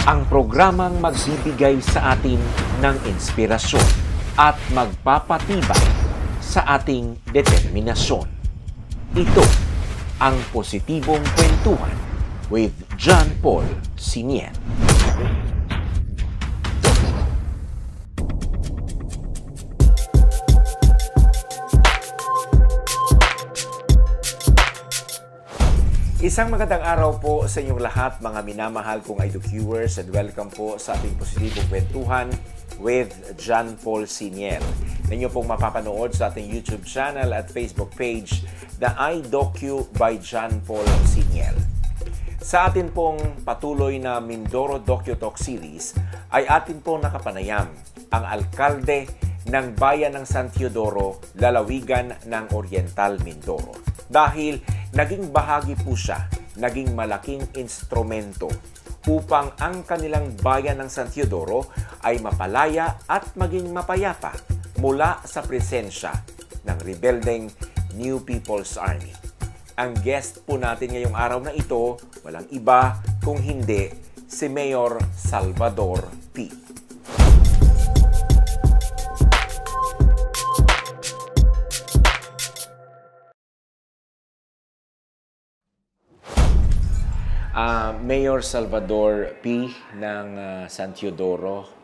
Ang programang magbibigay sa atin ng inspirasyon at magpapatibay sa ating determinasyon. Ito ang Positibong Kwentuhan with John Paul Siniel. Isang magandang araw po sa inyong lahat, mga minamahal kong IDO-viewers, and welcome po sa ating Positibong Kwentuhan with John Paul Siniel. Ninyo pong mapapanood sa ating YouTube channel at Facebook page, The IDocu by John Paul Siniel. Sa atin pong patuloy na Mindoro Docu-Talk Series ay atin pong nakapanayam ang alkalde ng bayan ng San Teodoro, lalawigan ng Oriental Mindoro. Dahil naging bahagi po siya, naging malaking instrumento upang ang kanilang bayan ng San Teodoro ay mapalaya at maging mapayapa mula sa presensya ng rebeldeng New People's Army. Ang guest po natin ngayong araw na ito, walang iba kung hindi si Mayor Salvador P. Mayor Salvador P. ng San Teodoro,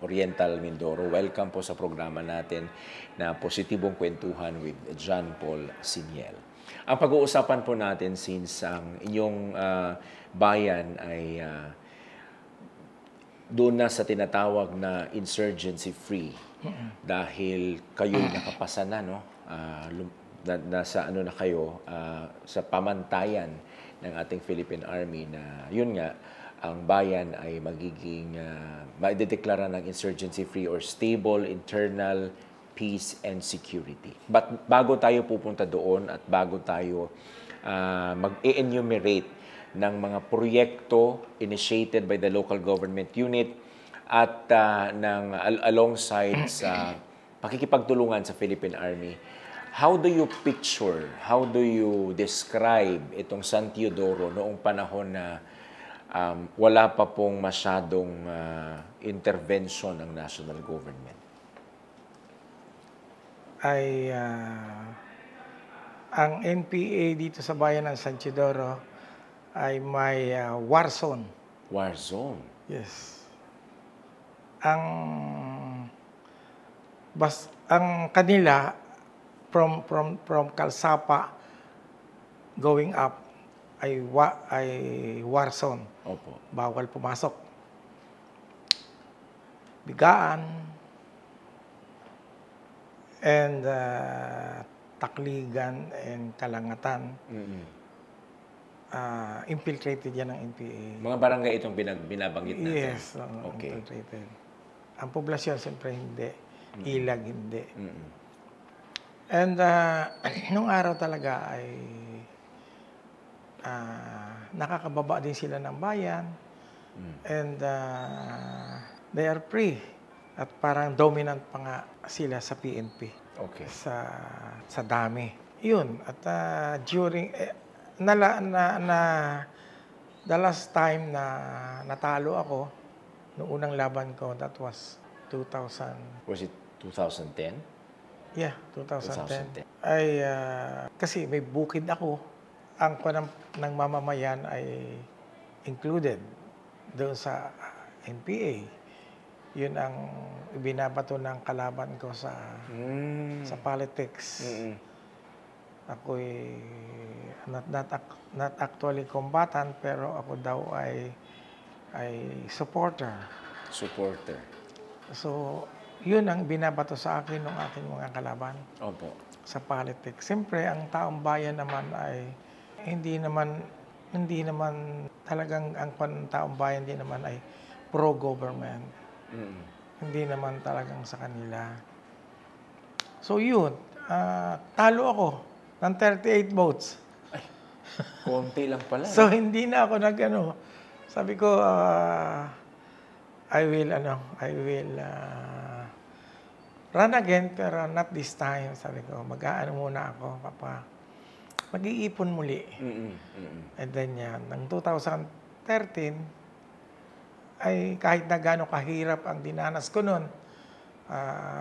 Oriental Mindoro. Welcome po sa programa natin na Positibong Kwentuhan with John Paul Siniel. Ang pag-uusapan po natin since ang inyong bayan ay doon na sa tinatawag na insurgency-free dahil kayo'y nakapasa na, no? Nasa ano na kayo, sa pamantayan ng ating Philippine Army na yun nga, ang bayan ay magiging maidedeklara ng insurgency-free or stable internal peace and security. But bago tayo pupunta doon at bago tayo mag-enumerate ng mga proyekto initiated by the local government unit at alongside sa pakikipagtulungan sa Philippine Army, how do you picture, how do you describe itong San Teodoro noong panahon na wala pa pong masyadong intervention ng national government? Ang NPA dito sa bayan ng San Teodoro ay may war zone. War zone? Yes. Ang kanila, from Kalsapa going up ay war zone. Opo. Bawal pumasok. Bigaan and Takligan and Kalangatan. Infiltrated yan ng NPA. Mga barangay itong binabanggit natin? Yes. Okay. Infiltrated. Ang poblasyon siyempre hindi. Ilag hindi. And nung araw talaga ay nakakababa din sila ng bayan. And they are free. At parang dominant pa nga sila sa PNP. Okay. Sa dami. Yun. At during the last time na natalo ako, noong unang laban ko, that was 2000. Was it 2010? Yeah, 2010. Ay, kasi may bukid ako. Ang ng mamamayan ay included doon sa NPA. Yun ang binabato ng kalaban ko sa politics. Ako'y not actually combatant, pero ako daw ay supporter. Supporter. So, yun ang binabato sa akin ng aking mga kalaban. Opo. Sa politics. Siyempre, ang taong bayan naman ay hindi naman talagang ang taong bayan hindi naman ay pro-government. Hindi naman talagang sa kanila. So yun, talo ako ng 38 votes. Ay, konti lang pala. So hindi na ako sabi ko, I will run again, pero not this time. Sabi ko, muna ako, Papa. Mag-iipon muli. And then yan, ng 2013, ay kahit na gaano kahirap ang dinanas ko noon,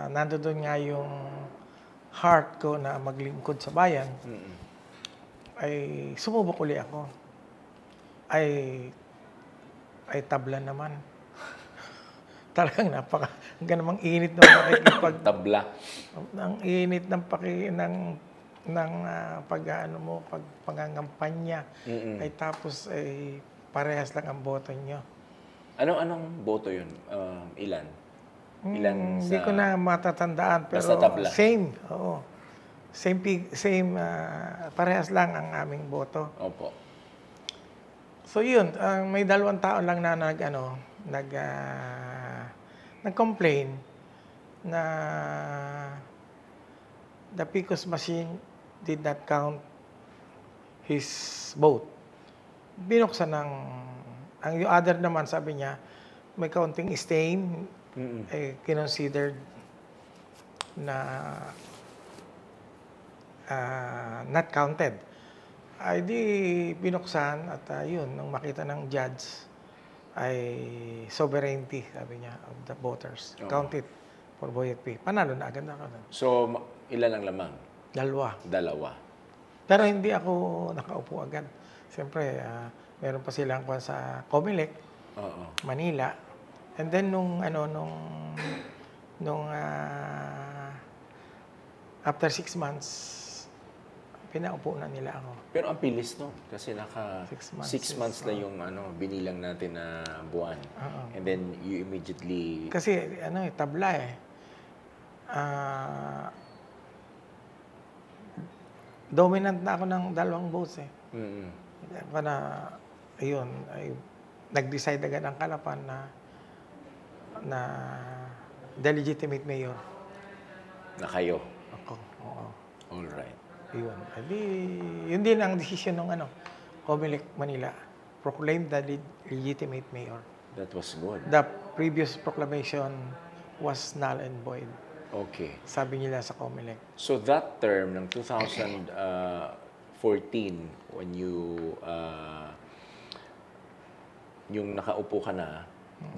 nandoon nga yung heart ko na maglingkod sa bayan, ay sumubok uli ako. Ay tabla naman. Talagang hanggang namang init ng Tabla. ang init ng pangangampanya. Ay tapos ay parehas lang ang boto nyo. Anong boto yun? Ilan? Hindi ko na matatandaan, pero basta tabla. same. Oo. Same, parehas lang ang aming boto. Opo. So yun, may 2 tao lang na nag-complain na the PCOS machine did not count his vote. Binuksan yung other naman, sabi niya, may counting stain, kinonsidered na not counted. Ay di binuksan at yun, nung makita ng judge, ay sovereignty, sabi niya, of the voters. Counted for Boyet P. Panalo na agad ako. So, ilan ang lamang? 2. Pero hindi ako nakaupo agad. Siyempre, meron pa silang kwan sa Comelec, Manila. And then nung after 6 months, pinaupo na nila ako. Pero ang pilis no, kasi 6 months na yung binilang natin na buwan. And then you immediately... Kasi tabla eh. Dominant na ako ng 2 votes eh. Ayun, nag-decide agad ang Kalapan na the legitimate mayor. Na kayo? Ako, oo. Alright. Yun din ang decision ng Comelec Manila. Proclaimed the legitimate mayor. That was good. The previous proclamation was null and void. Okay. Sabi nila sa Comelec. So that term ng 2014, when yung nakaupo ka na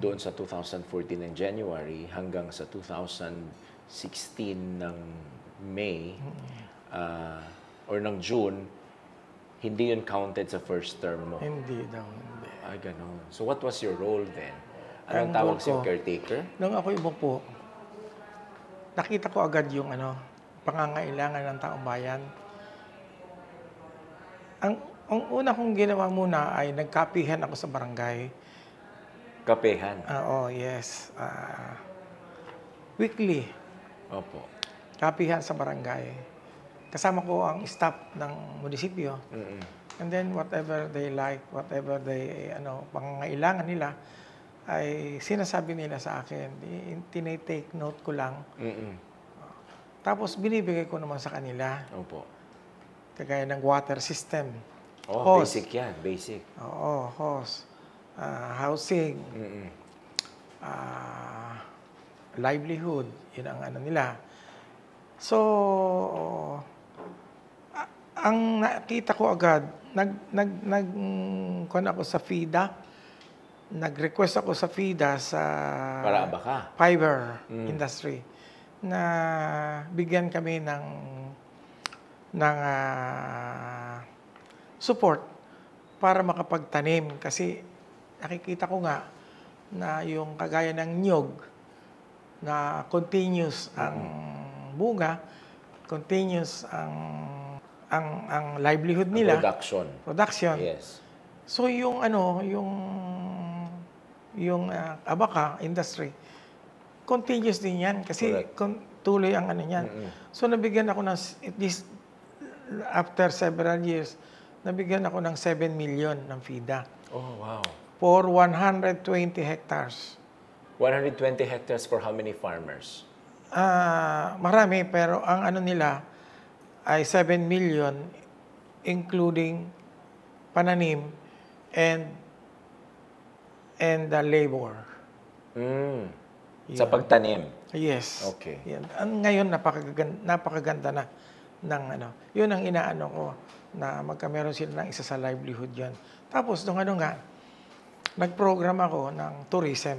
doon sa 2014 ng January hanggang sa 2016 ng May, or ng June, hindi yun counted sa first term mo? Hindi daw. Hindi. Ay, ganun. So what was your role then? Anong tawag sa'yo? Caretaker? Nung ako umupo, nakita ko agad yung pangangailangan ng taong bayan. Ang una kong ginawa muna ay nagkapihan ako sa barangay. Kapehan? Oo, yes. Weekly. Opo. Kapihan sa barangay. Kasama ko ang staff ng munisipyo. And then whatever they like, whatever they, pangangailangan nila, ay sinasabi nila sa akin. Tinitake note ko lang. Tapos binibigay ko naman sa kanila. Opo. Kagaya ng water system. Hose. Basic yan. Basic. Oo, hose. Housing. Livelihood. Yun ang nila. So, ang nakita ko agad, kuwan ako sa FIDA. Nag-request ako sa FIDA sa Para abaka. fiber industry na bigyan kami ng support para makapagtanim kasi nakikita ko nga na yung kagaya ng niyog na continuous ang bunga, continuous ang livelihood nila. Production. Yes. So yung abaka industry, continuous din yan kasi tuloy ang niyan. So nabigyan ako ng, at least after several years, nabigyan ako ng 7 million ng FIDA. Oh, wow. For 120 hectares. 120 hectares for how many farmers? Marami, pero ang nila ay 7 million including pananim and the labor. Sa pagtanim? Yes. Okay. Yan. Ngayon, napakaganda na ng Yun ang inaano ko na meron sila ng isa sa livelihood yan. Tapos, nung nag-program ako ng tourism.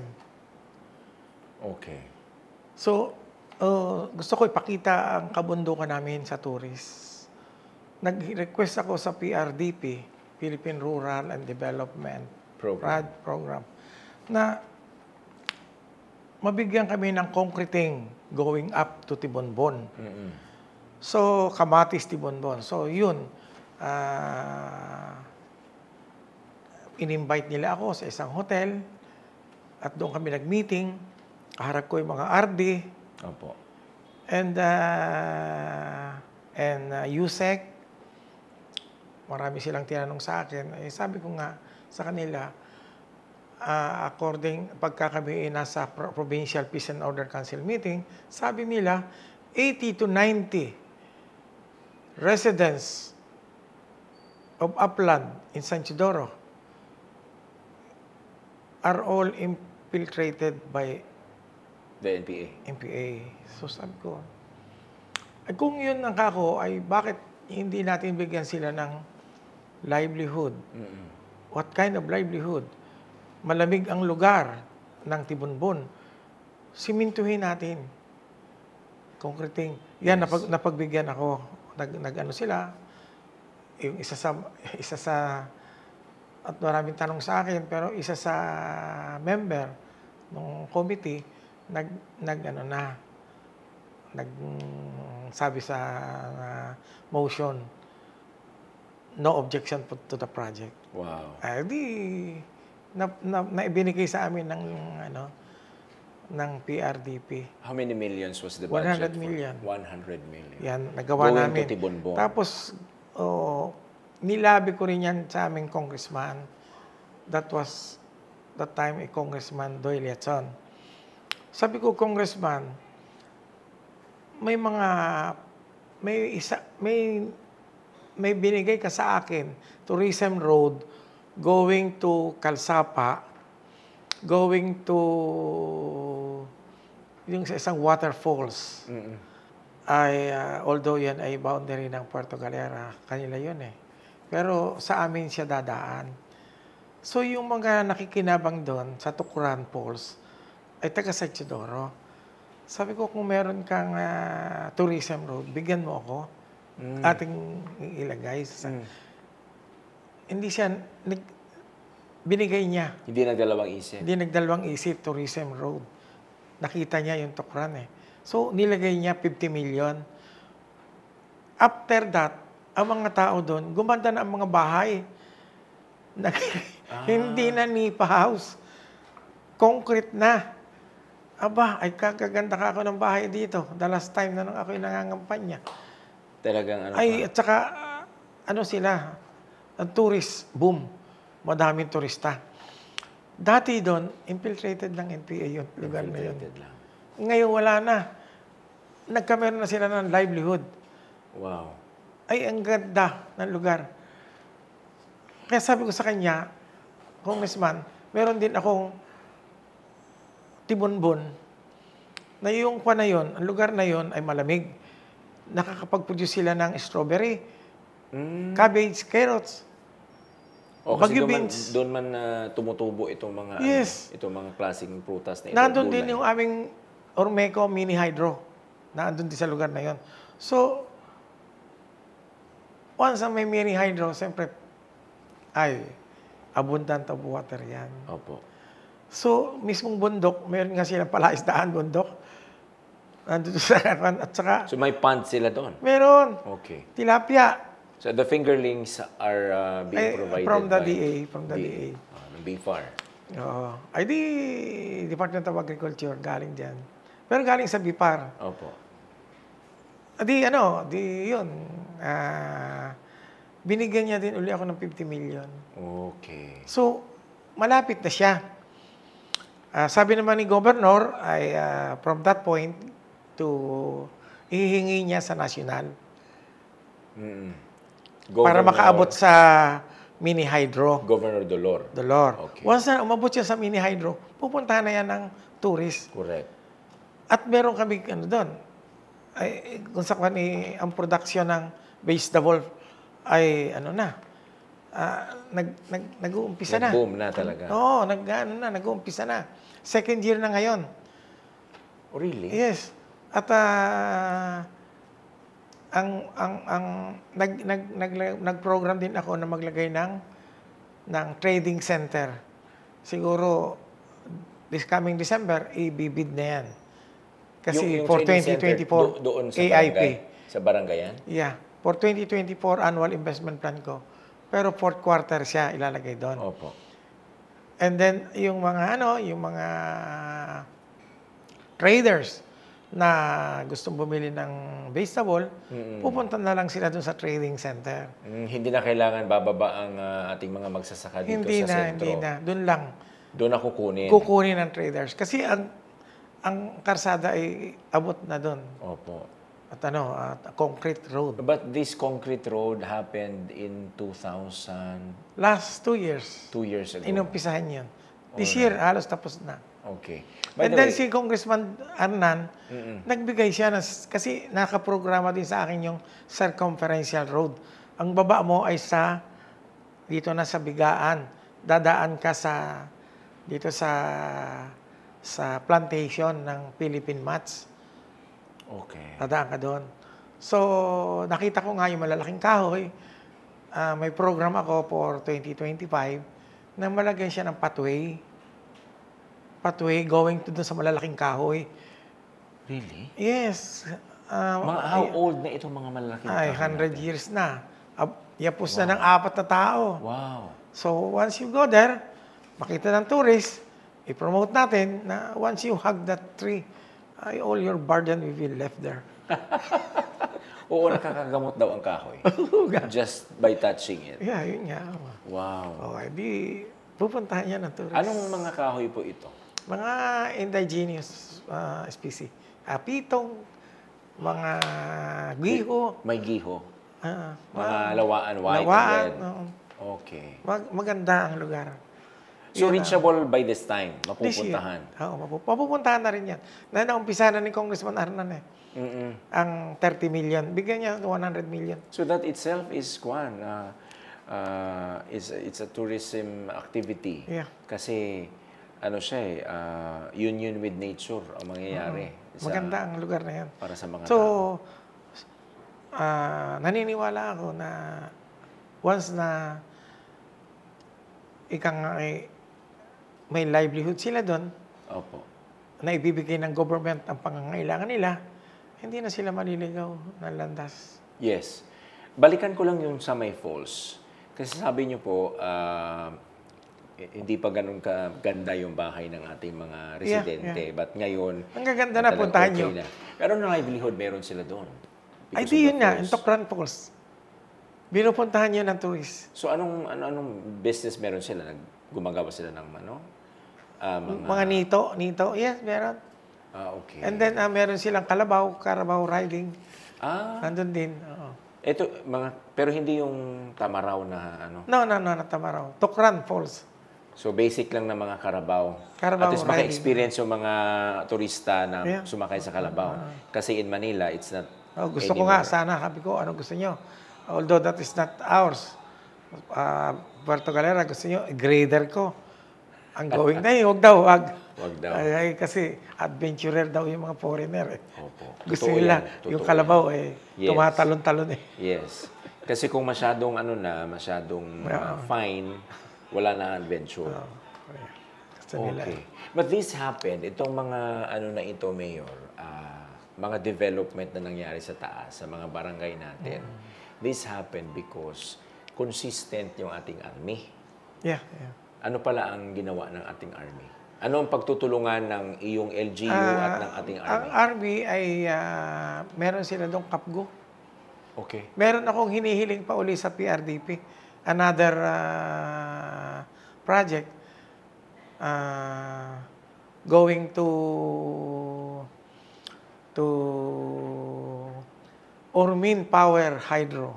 Okay. So, gusto ko ipakita ang kabundukan namin sa tourists. Nag-request ako sa PRDP, Philippine Rural and Development Program, na mabigyan kami ng concreting going up to Tibonbon. So, Kamatis, Tibonbon. So, yun. In-invite nila ako sa isang hotel at doon kami nag-meeting. Kaharap ko yung mga RD. Opo. And USEC. Marami silang tinanong sa akin. Sabi ko nga sa kanila, pagka kami nasa Provincial Peace and Order Council meeting, sabi nila, 80 to 90 residents of upland in San Isidoro are all infiltrated by The NPA. NPA. So sabi ko, ay kung yun ang kako, ay bakit hindi natin bigyan sila ng livelihood? What kind of livelihood? Malamig ang lugar ng Tibonbon. Simintuhin natin. Concreting. Yan, Yes. napagbigyan ako. Nag-ano sila. Yung isa sa, at maraming tanong sa akin, pero isa sa member ng committee, sabi sa motion, no objection to the project. Wow. Naibinigay sa amin ng PRDP. How many millions was the 100 budget? million. 100 million. Yan, nagawa Going namin. to Tibonbon. Tapos, nilabi ko rin yan sa aming congressman. That was the time a Congressman Doyle Yatson. Sabi ko, Congressman, may binigay ka sa akin, Tourism Road, going to Calsapa, going to yung sa isang waterfalls. Although yan ay boundary ng Puerto Galera, kanila yun eh. Pero sa amin siya dadaan. So yung mga nakikinabang doon sa Tukuran Falls ay taga San Isidoro. Sabi ko, kung meron kang tourism road, bigyan mo ako. Ating ilagay. Hindi siya, binigay niya. Hindi nagdalawang isip. Hindi nagdalawang isip, tourism road. Nakita niya yung Tukuran eh. So, nilagay niya 50 million. After that, ang mga tao doon, gumanda na ang mga bahay. Hindi na nipa house. Concrete na. Aba, ay kakaganda ka ako ng bahay dito. The last time na nung ako'y nangangampanya. Talagang At saka, sila, ang tourist, boom. Madaming turista. Dati doon, infiltrated ng NPA yung lugar na yun. Lang. Ngayon wala na. Nagkameron na sila ng livelihood. Wow. Ay, ang ganda ng lugar. Kaya sabi ko sa kanya, Congressman, meron din akong Tibonbon na yung na yun, ang lugar na yun ay malamig. Nakakapag-produce sila ng strawberry, cabbage, carrots, bagyo beans. Doon man tumutubo itong mga Yes. itong mga klaseng prutas na ito. Nandun din yung aming Ormeco mini hydro. Nandun din sa lugar na yon. So, once ang may mini hydro, siyempre, abundant of water yan. Opo. So, mismong bundok, meron nga silang palaisdaan bundok. Nandun sa at saka, So may pond sila doon? meron. Okay. Tilapia. So the fingerlings are being provided From the by DA. From the DA. Ng BFAR. Oo. Ay di, Department of Agriculture, galing dyan. Pero galing sa BIPAR. Opo. Yun. Binigyan niya din uli ako ng 50 million. Okay. So, malapit na siya. Sabi naman ni Governor, ay from that point to ihihingi niya sa national. Para makaabot sa mini hydro. Governor Dolor. Okay. Once na umabot siya sa mini hydro, pupuntahan na yan ng tourist. Correct. At meron kami doon. Kung sa ang production ng vegetable ay nag-uumpisa na. Nag-boom na talaga. Oo, nag-uumpisa na. Second year na ngayon. Oh, really? Yes. At nag-program din ako na maglagay ng trading center. Siguro this coming December, ibibid na yan. Kasi Yung for trading center 2024, doon sa AIP. barangay? Sa barangay yan? Yeah. For 2024 annual investment plan ko. Pero fourth quarter siya ilalagay doon. Opo. And then yung mga traders na gustong bumili ng vegetable, pupunta na lang sila doon sa trading center. Hindi na kailangan bababa ang ating mga magsasaka dito sa sentro. Hindi na. Doon lang. Doon na kukunin. Kukunin ng traders. Kasi ang karsada ay abot na doon. Opo. At concrete road. But this concrete road happened in 2000... Last 2 years. 2 years ago. Inumpisahan yun. This year, halos tapos na. Okay. And then si Congressman Arnan, nagbigay siya kasi nakaprograma din sa akin yung circumferential road. Ang baba mo ay dito na sa Bigaan. Dadaan ka dito sa plantation ng Philippine Mats. Okay. Dadaan ka doon. So, nakita ko nga yung malalaking kahoy. May program ako for 2025 na malagyan siya ng pathway going to doon sa malalaking kahoy. Really? Yes. How old na itong mga malalaking kahoy? 100 years na. Yapos na ng 4 na tao. Wow. So, once you go there, makita ng tourist, i-promote natin na once you hug that tree, all your burden will be left there. Oo, nakakagamot daw ang kahoy. Just by touching it. Yeah, yun nga. Wow. Di pupuntahan niya ng tourist. Anong mga kahoy po ito? Mga indigenous species. Pitong, mga giho. May giho. Mga lawaan, white and red. Okay. Maganda ang lugar. So, reachable by this time, mapupuntahan. Oo, mapupuntahan na rin yan. Naumpisa na ni Congressman Arnan ang 30 million. Bigyan niya 100 million. So, that itself is it's a tourism activity. Yeah. Kasi, union with nature ang mangyayari. Maganda ang lugar na yan. Para sa mga tao. tao. Naniniwala ako na once na may livelihood sila doon, Opo. na ibibigay ng government ang pangangailangan nila, hindi na sila maliligaw ng landas. Yes. Balikan ko lang yung sa May Falls. Kasi sabi niyo po, hindi pa ganun kaganda yung bahay ng ating mga residente. Yeah. But ngayon, ang gaganda na, puntahan nyo. Na. Pero na livelihood, meron sila doon. Ay, di yun nga, in Tokran Falls. Binupuntahan nyo ng tourist. So, anong business meron sila? Gumagawa sila ng mga nito. Yes, meron. Okay. And then, meron silang Carabao riding. Nandun din. Ito, pero hindi yung Tamaraw na No, Tamaraw. Tokran Falls. So, basic lang na mga Carabao. At least maka-experience yung mga turista na sumakay sa Carabao. Kasi in Manila, it's not gusto ko nga, sana, sabi ko, ano gusto nyo? Although that is not ours. Puerto Galera, gusto nyo, grader ko. Ang going na huwag daw. Ay, kasi adventurer daw yung mga foreigner. Opo. Gusto nila, yung Kalabaw, tumatalon-talon . Yes. Kasi kung masyadong fine, wala na adventure. Gusto nila. Okay. But this happened, itong mga na ito, Mayor, mga development na nangyari sa taas, sa mga barangay natin, this happened because consistent yung ating army. Yeah. Ano pala ang ginawa ng ating army? Ano ang pagtutulungan ng iyong LGU at ng ating army? Ang army ay meron sila doong kapgo. Okay. Meron akong hinihiling pa uli sa PRDP. Another project going to Ormin Power Hydro.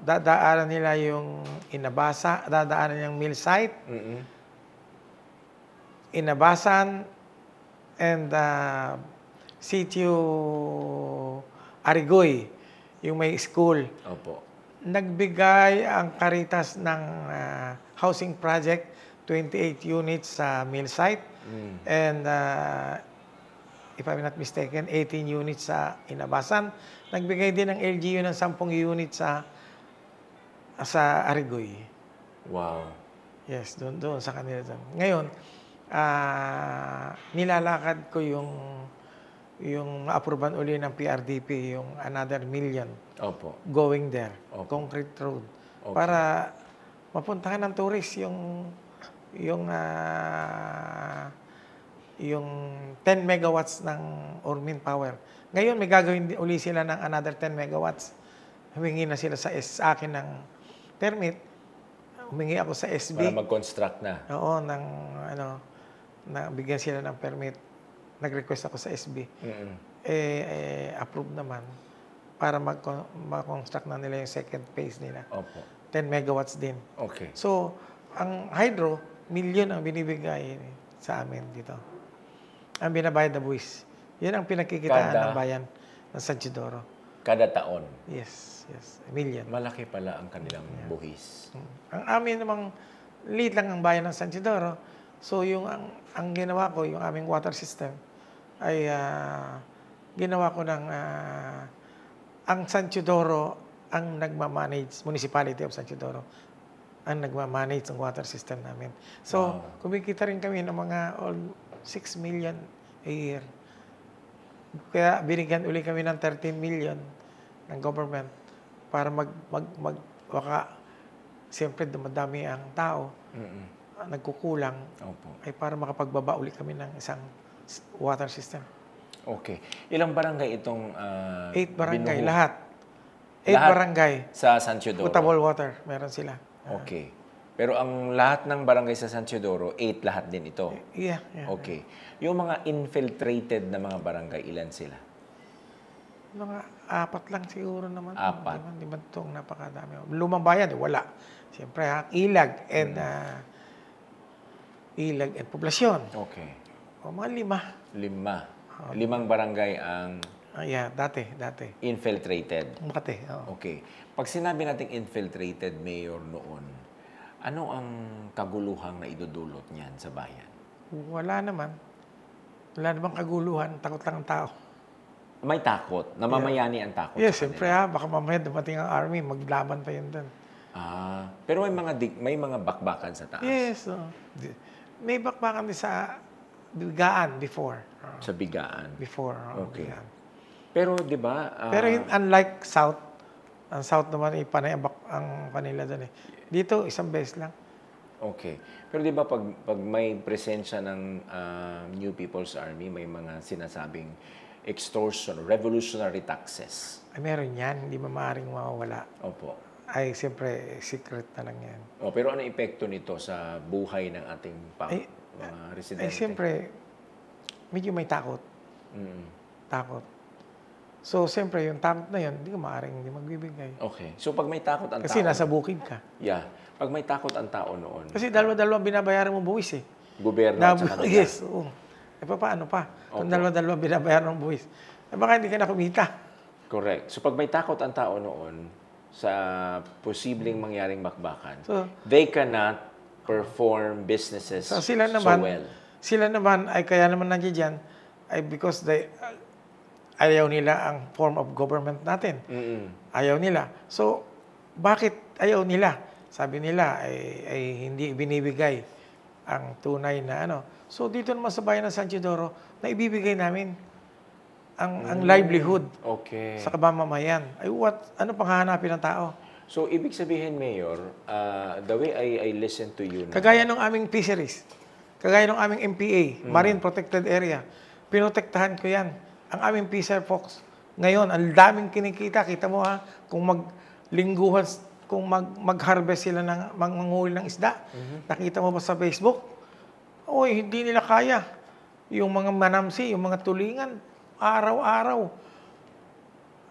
Dadaanan nila yung Inabasa, dadaanan yung mill site, Inabasan, and Sitio Arigoy, yung may school. Opo. Nagbigay ang Caritas ng housing project, 28 units sa mill site. And if I'm not mistaken, 18 units sa Inabasan. Nagbigay din ng LGU ng 10 units sa Arigoy. Wow. Yes, doon sa kanila. Ngayon, nilalakad ko yung ma-approvean uli ng PRDP, yung another million Opo. going there, Okay. concrete road, Okay. para mapuntahan ng tourist yung 10 megawatts ng Ormin Power. Ngayon, may gagawin uli sila ng another 10 megawatts. Humingi na sila sa akin ng permit. Humingi ako sa SB. Para mag-construct na. Oo, bigyan sila ng permit. Nag-request ako sa SB. Approve naman para mag-construct na nila yung second phase nila. Opo. 10 megawatts din. Okay. So, ang hydro, milyon ang binibigay sa amin dito. Ang binabayad na buwis. Yan ang pinagkikitaan ng bayan ng San Isidoro. Kada taon. Yes. Million. Malaki pala ang kanilang buhis. Ang amin namang liit lang ang bayan ng San Isidoro. So, ang ginawa ko, yung aming water system, ay ginawa ko ng ang San Isidoro ang nagmamanage, Municipality of San Isidoro, ang nagmamanage ng water system namin. So, kumikita rin kami ng mga 6 million a year. Kaya binigyan uli kami ng 13 million ng government para siyempre dumadami ang tao, nagkukulang, ay para makapagbaba uli kami ng isang water system. Okay. Ilang barangay itong 8 barangay, binuho? lahat. 8 barangay. Sa San Isidoro? Potable water, meron sila. Okay. Pero ang lahat ng barangay sa San Isidoro, 8 lahat din ito? Yeah. Okay. Yung mga infiltrated na mga barangay, ilan sila? Mga 4 lang siguro naman. 4. Di ba itong napakadami? Lumang bayan, wala. Siyempre, Ilag and poblasyon. Okay. O mga 5. 5 barangay ang Dati. infiltrated. Makati, oo. Okay. Pag sinabi nating infiltrated, Mayor, noon, ano ang kaguluhang na idudulot niyan sa bayan? Wala naman. Wala namang kaguluhan. Takot lang ang tao. May takot. Namamayani ang takot. Yes, sa siyempre kanila. baka mamaya dumating ang army, maglaban pa yun doon. Pero may mga bakbakan sa taas. Yes. May bakbakan din sa Bigaan before. Sa bigaan. Okay. Bigaan. Pero 'di ba? Pero unlike South, ang South naman panay ang kanila doon eh. Dito isang beses lang. Okay. Pero 'di ba pag may presensya ng New People's Army, may mga sinasabing extortion, revolutionary taxes. Ay, meron yan. Hindi maaaring mawawala. Opo. Ay, siyempre, secret na lang yan. Pero ano epekto nito sa buhay ng ating mga residente? Ay, siyempre, medyo may takot. Takot. So, siyempre, yung takot na yun, hindi ka maaaring hindi magbibigay. Okay. So, pag may takot ang Kasi tao... nasa bukid ka. Yeah. Pag may takot ang tao noon... Kasi dalawa-dalawa binabayaran mo buwis eh. Gobyerno at saka lugar. Yes, oo. Paano pa? Kung dalawa-dalawa binabayaran ng buwis. Baka hindi ka na kumita. Correct. So, pag may takot ang tao noon sa posibleng mangyaring bakbakan, they cannot perform businesses so well. Sila naman ay kaya naman nandiyan dyan ay because ayaw nila ang form of government natin. Ayaw nila. So, bakit ayaw nila? Sabi nila ay hindi binibigay ang tunay na ano. So, dito naman sa bayan ng San Isidoro, na ibibigay namin ang livelihood sa kabamamayan. Ay, ano pang hahanapin ng tao? So, ibig sabihin, Mayor, the way I listen to you... Kagaya ng aming fisheries, kagaya ng aming MPA, Marine Protected Area, pinotektahan ko yan. Ang aming Fisher Fox. Ngayon, ang daming kinikita. Kita mo ha, kung maglingguhan, kung mag-harvest sila ng manghuli ng isda. Nakita mo ba sa Facebook? Oy, hindi nila kaya. Yung mga manamsi, yung mga tulingan, araw-araw.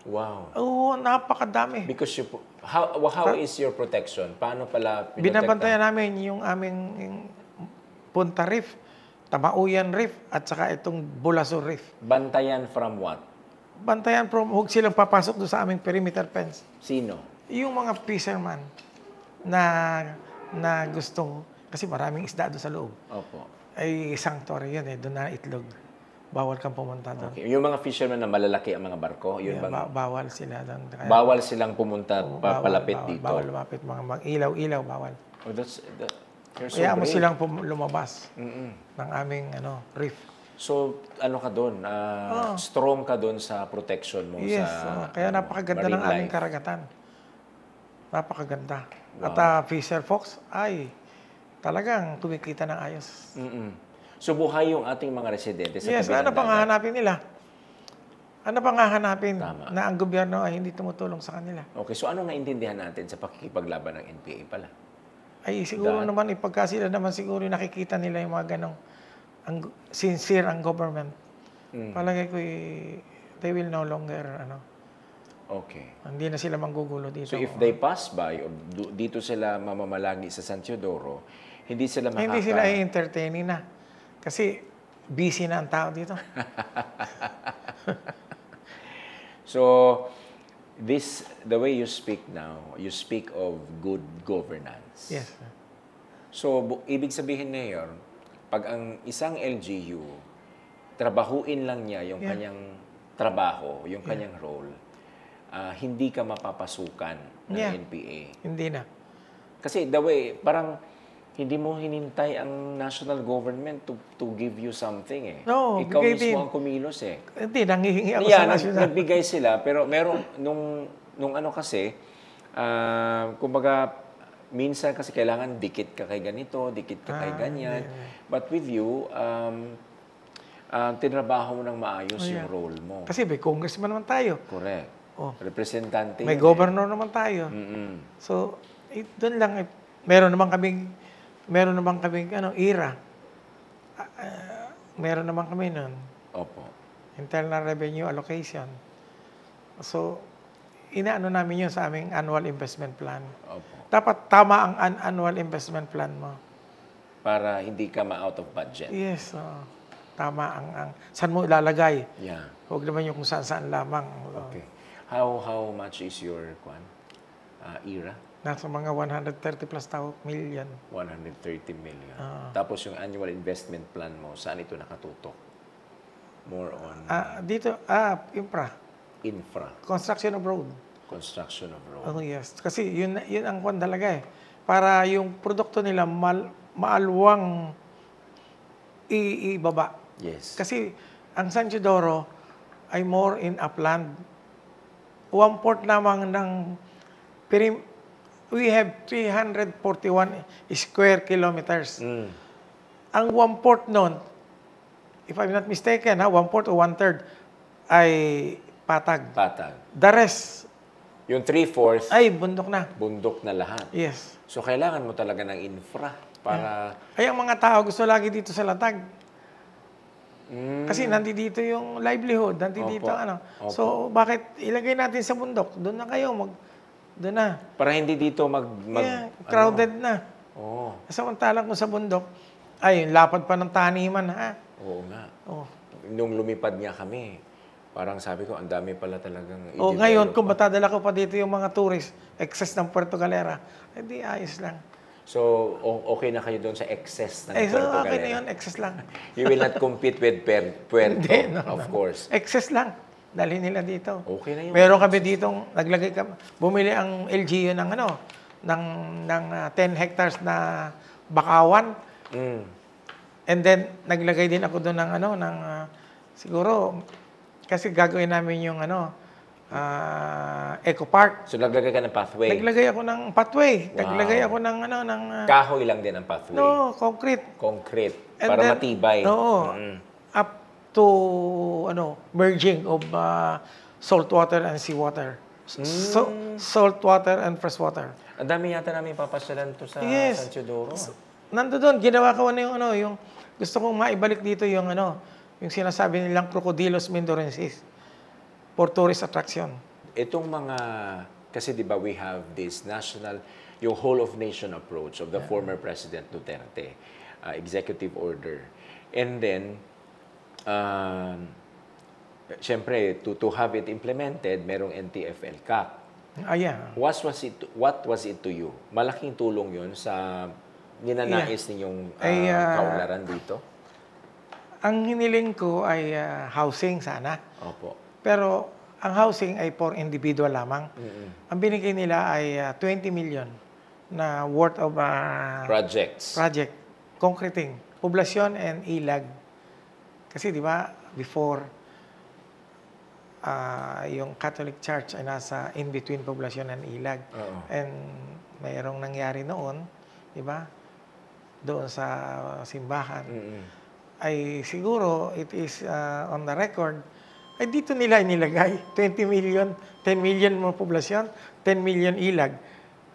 Wow. Oo, napakadami. Because how is your protection? Paano pala pinotekta? Binabantayan namin yung aming Punta Reef, Tamauyan Reef, at saka itong Bulaso Reef. Bantayan from what? Bantayan from, huwag silang papasok doon sa aming perimeter fence. Sino? Yung mga fisherman na gustong, kasi maraming isda doon sa loob, Opo. ay sanctuary yun doon na itlog. Bawal kang pumunta doon. Okay. Yung mga fishermen na malalaki ang mga barko, yun bang Bawal sila doon. bawal silang pumunta palapit dito? Bawal lumapit. Mga mag-ilaw-ilaw, bawal. Oh, you're so Kaya mo brave. silang lumabas ng aming reef. So, ano ka doon? Strong ka doon sa protection mo Yes, sa kaya napakaganda ng marine aming life. karagatan. Napakaganda. At Fisher Fox ay talagang kumikita ng ayos. So, buhay yung ating mga residente sa Yes, tabi ano ng pang dagat. hahanapin nila? Ano pang hahanapin Tama. na ang gobyerno ay hindi tumutulong sa kanila? Okay, so ano naintindihan natin sa pakikipaglaban ng NPA pala? Ay siguro naman, ipagka sila naman siguro nakikita nila yung mga ganong sincere ang government. Palagay ko they will no longer, Okay. hindi na sila manggugulo dito. So, if they pass by, o dito sila mamamalagi sa San Teodoro, hindi sila Hindi sila i-entertaining na. Kasi busy na ang tao dito. So, the way you speak now, you speak of good governance. Yes. So, ibig sabihin na yun, pag ang isang LGU, trabahuin lang niya yung kanyang trabaho, yung kanyang role, hindi ka mapapasukan ng NPA. Hindi na. Kasi the way, parang hindi mo hinintay ang national government to give you something eh. No, Ikaw bigay mismo din. ang kumilos eh. Hindi, nanghihingi ako Yeah, sa national. nagbigay sila, pero meron, nung ano kasi, kumbaga, minsan kasi kailangan dikit ka kay ganito, dikit ka kay ganyan. But with you, tinrabaho mo ng maayos yung role mo. Kasi may congressman naman tayo. Correct. Oh. Representante May yun governor naman tayo. So, doon lang, meron naman kaming era. Meron naman kami nun. Opo. Internal Revenue Allocation. So, inaano namin yun sa aming annual investment plan. Opo. Dapat tama ang annual investment plan mo. Para hindi ka ma-out of budget. Yes. Tama ang saan mo ilalagay. Yeah. Huwag naman yung kung saan-saan lamang. Okay. How much is your era? Nasa mga 130 plus million. 130 million. Tapos yung annual investment plan mo, saan ito nakatutok? More on Dito, infra, construction of road. construction of road. Oh, yes. Kasi yun ang kwan talaga eh. Para yung produkto nila maalwang ibaba. Yes. Kasi ang San Teodoro ay more in upland. 1/4 lamang ng we have 341 square kilometers. Ang 1/4 nun, if I'm not mistaken, 1/4 o 1/3 ay patag. Patag. The rest Yung 3/4, ay bundok na. bundok na lahat. Yes. So, kailangan mo talaga ng infra para... Ay, ang mga tao gusto lagi dito sa Latag. Kasi nandito yung livelihood, nandito Opo. So, bakit ilagay natin sa bundok? Doon na kayo, doon na. Para hindi dito Crowded na. Oo. Samantalang kung sa bundok, ay, lapad pa ng taniman, ha? Oo nga. Oh. Nung lumipad nga kami, parang sabi ko, ang dami pala talagang Ngayon, kung matadala ko pa dito yung mga tourist, excess ng Puerto Galera, edi ayos lang. So, okay na kayo doon sa excess ng Puerto Okay na Galera? yun, excess lang. You will not compete with Puerto, Hindi, no. of course. Excess lang. Dalhin nila dito. Okay na yun. Meron kami ditong, naglagay kami, bumili ang LGU ng ng 10 hectares na bakawan. And then, naglagay din ako doon ng siguro, kasi gagawin namin yung Eco Park. So, naglagay ka ng pathway? Naglagay ako ng pathway. Wow. Naglagay ako ng Kahoy lang din ang pathway? no, concrete. Concrete. And Para then, matibay. Oo. Up to merging of salt water and seawater. So, salt water and fresh water. Ang dami yata namin papasyalan to sa Yes. San Teodoro. Nando doon, ginawa ko yung gusto kong maibalik dito yung yung sinasabi nilang Crocodilos Mendorensis for tourist attraction. Itong mga, kasi di ba we have this national, yung whole of nation approach of the former President Duterte, executive order. And then, syempre, to have it implemented, merong NTF-ELCAC. Yeah. What was it to you? Malaking tulong yun sa ninanais ninyong kaunlaran dito? Ang hiniling ko ay housing sana. Opo. Pero ang housing ay for individual lamang. Ang binigay nila ay 20 million na worth of project, concreting, poblasyon and ilag. Kasi di ba, before, yung Catholic Church ay nasa in-between poblasyon and ilag. And mayroong nangyari noon, di ba, doon sa simbahan. Ay siguro, it is on the record, ay dito nila inilagay 20 million, 10 million mga poblasyon, 10 million ilag.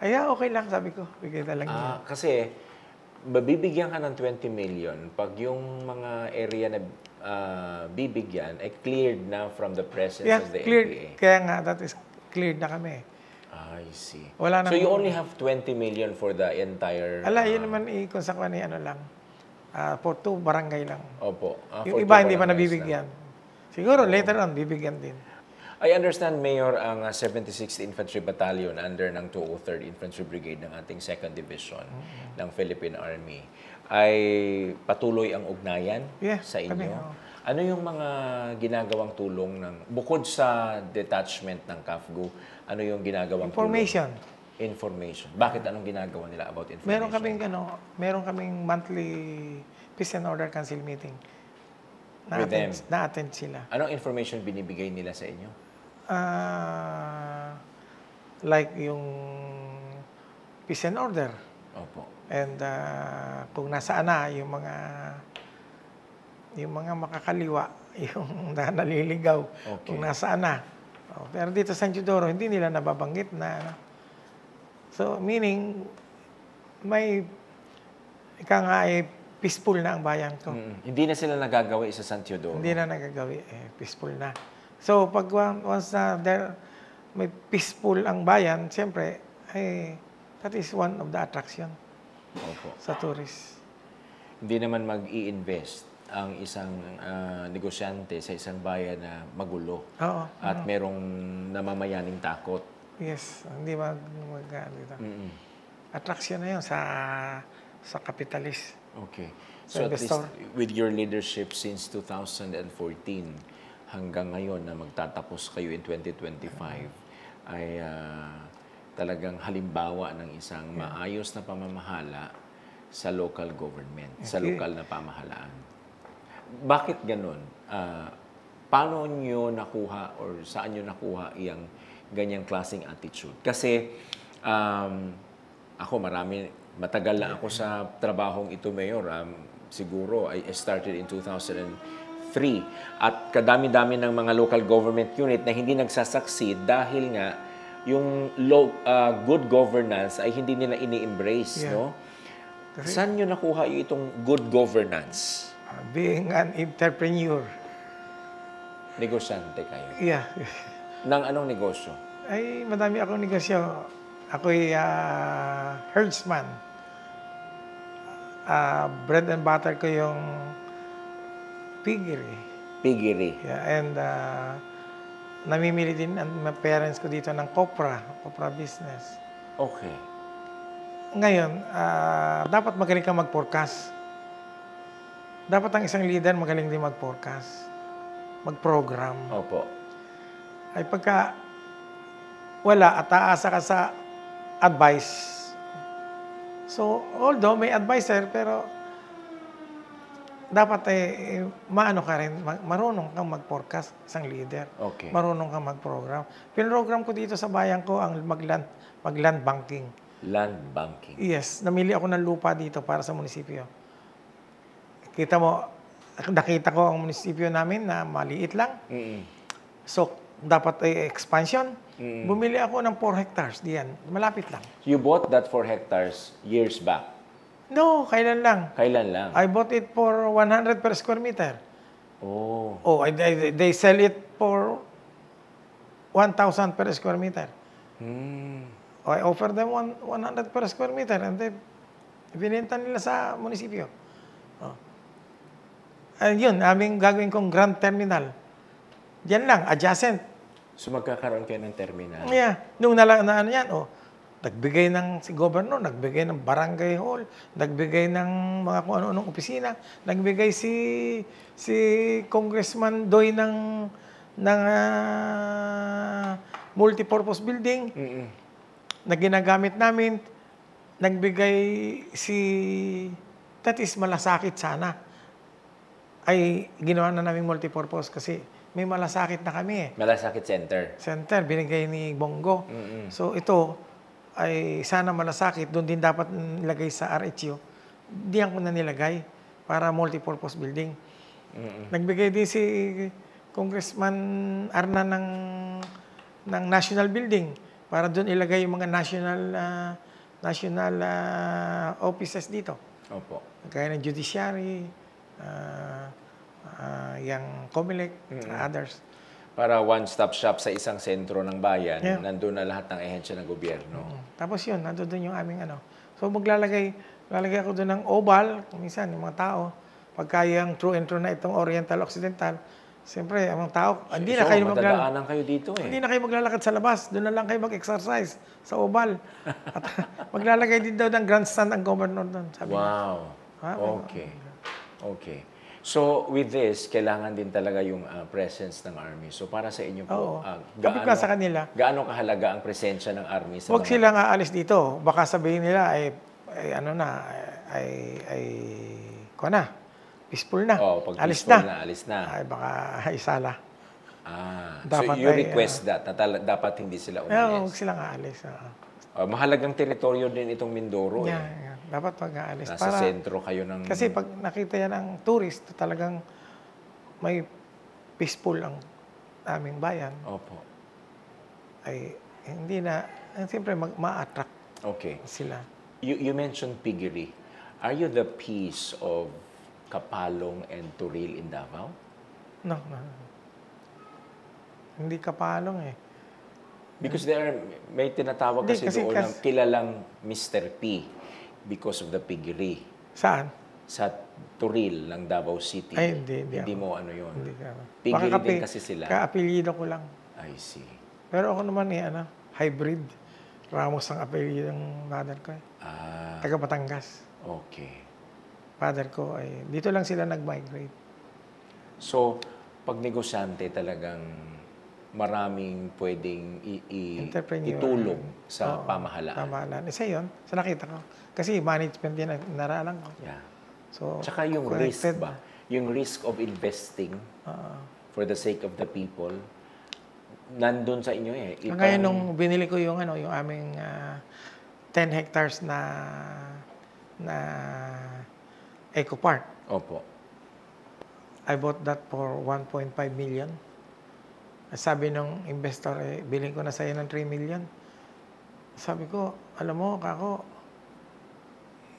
Ay okay lang, sabi ko. Bigay na lang yun. Kasi, mabibigyan ka ng 20 million pag yung mga area na bibigyan ay cleared na from the presence of the cleared. NPA. Kaya nga, that is cleared na kami. I see. Wala so you only have 20 million for the entire... yun naman kung sa kanya ano lang. For 2 barangay lang. Opo. Yung iba hindi pa nabibigyan. Siguro later on, bibigyan din. I understand, Mayor, ang 76th Infantry Battalion under ng 203rd Infantry Brigade ng ating 2nd Division ng Philippine Army ay patuloy ang ugnayan sa inyo. Ano yung mga ginagawang tulong bukod sa detachment ng CAFGU, ano yung ginagawang tulong? Information. Bakit anong ginagawa nila about information? Meron kaming monthly Peace and Order Council meeting. Na-attend sila. Anong information binibigay nila sa inyo? Like yung Peace and Order. Opo. And kung nasaan na yung mga makakaliwa, yung naliligaw, kung nasaan na. Pero dito sa San Teodoro, hindi nila nababanggit na. So, meaning, peaceful na ang bayan ko. Hindi na sila nagagawi sa San Teodoro? Hindi na nagagawi. Peaceful na. So, pag once na may peaceful ang bayan, siyempre, that is one of the attraction sa tourist. Hindi naman mag-i-invest ang isang negosyante sa isang bayan na magulo at merong namamayaning takot. Yes, hindi dito. Attraction na yun sa capitalist. Okay. So at least with your leadership since 2014 hanggang ngayon na magtatapos kayo in 2025 ay talagang halimbawa ng isang maayos na pamamahala sa local government, sa lokal na pamahalaan. Bakit ganun? Paano nyo nakuha or saan nyo nakuha iyang ganyang klaseng attitude? Kasi ako matagal na ako sa trabahong ito, Mayor. Siguro I started in 2003 at kadami-dami ng mga local government unit na hindi nagsasucceed dahil nga yung good governance ay hindi nila ini-embrace, no? Saan nyo nakuha itong good governance? Being an entrepreneur. Negosyante kayo? Yeah. Nang anong negosyo? Ay, madami akong negosyo. Ako'y herdsman. Bread and butter ko yung piggery. Piggery. Yeah, and namimili din ang mga parents ko dito ng copra business. Okay. Ngayon, dapat magaling kang mag-forecast. Dapat ang isang leader magaling din mag-forecast. Mag-program. Opo. Ay pagka wala at aasa ka sa advice. So, although may advisor, pero dapat maano ka rin, marunong kang mag-forecast, isang leader. Okay. Marunong kang mag-program. Pinrogram ko dito sa bayan ko ang mag-land banking. Land banking? Yes. Namili ako ng lupa dito para sa munisipyo. Nakita ko ang munisipyo namin na maliit lang. So, dapat expansion. Bumili ako ng 4 hectares diyan. Malapit lang. You bought that 4 hectares years back? No, kailan lang. Kailan lang? I bought it for 100 per square meter. Oh. They sell it for 1,000 per square meter. I offer them 100 per square meter and then binenta nila sa munisipyo. And yun, aming gagawin kong Grand Terminal. Diyan lang, adjacent. So magkakaroon kayo ng terminal? Yeah. Nung ano yan, nagbigay ng si governor, nagbigay ng barangay hall, nagbigay ng mga kung ano-anong opisina, nagbigay si Congressman Doy ng multipurpose building na ginagamit namin. Nagbigay that is Malasakit sana. Ay ginawa na namin multipurpose kasi may Malasakit na kami eh. Malasakit Center. Center, binigay ni Bongo. So ito ay sana Malasakit, doon din dapat nilagay sa RHU. Diyan ko na nilagay para multipurpose building. Nagbigay din si Congressman Arna ng National Building para doon ilagay yung mga national offices dito. Opo. Kaya ng judiciary, yung COMELEC, others. Para one-stop shop sa isang sentro ng bayan, Yeah. nandun na lahat ng ehensya ng gobyerno. Tapos yun, nandun yung aming ano. So lalagay ako doon ng oval, minsan yung mga tao, pagka yung true and true na itong Oriental Occidental, siyempre, ang mga tao, hindi na kayo madadaanan kayo dito eh. Hindi na kayo maglalakad sa labas, doon na lang kayo mag-exercise sa oval. At maglalagay din daw ng grandstand ang governor doon. Sabi niya. Wow. Okay. Okay. So, with this, kailangan din talaga yung presence ng Army. So, para sa inyo po, Sabi ko sa kanila, gaano kahalaga ang presensya ng Army sa huwag silang aalis dito. Baka sabihin nila, peaceful na. Pag alis peaceful na. Alis na. Ay, baka isala. So, you request that, na dapat hindi sila Huwag umalis. silang aalis. Mahalagang teritoryo din itong Mindoro. Yeah. Dapat mag-aalis. Nasa sentro kayo ng... Kasi pag nakita yan ng tourist, talagang may peaceful ang aming bayan. Opo. Ay hindi na, siyempre ma-attract Okay. sila. You mentioned piggery. Are you the piece of Kapalong and Turil in Davao? No. Hindi Kapalong eh. Because may tinatawag Hindi, kasi doon ng kilalang Mr. P because of the piggery. Saan? Sa Turil ng Davao City. Ay, hindi Hindi mo ano yun. Hindi ka. Piggery din kasi sila. Ka-apelyido ko lang. I see. Pero ako naman hybrid. Ramos ang apelyido ng mother ko eh. Taga Batangas. Okay. Father ko ay, dito lang sila nag-migrate. So, pag negosyante talagang maraming pwedeng itulong sa pamahalaan. Pamahalaan. Isa yun, sa nakita ko. Kasi management din naralang ko. Yeah. So, tsaka yung risk ba? Yung risk of investing for the sake of the people, nandun sa inyo eh. Ngayon nung binili ko yung aming 10 hectares na Eco Park. Opo. I bought that for 1.5 million. Sabi nung investor, bilhin ko na sa'yo ng 3 million. Sabi ko, alam mo, kako,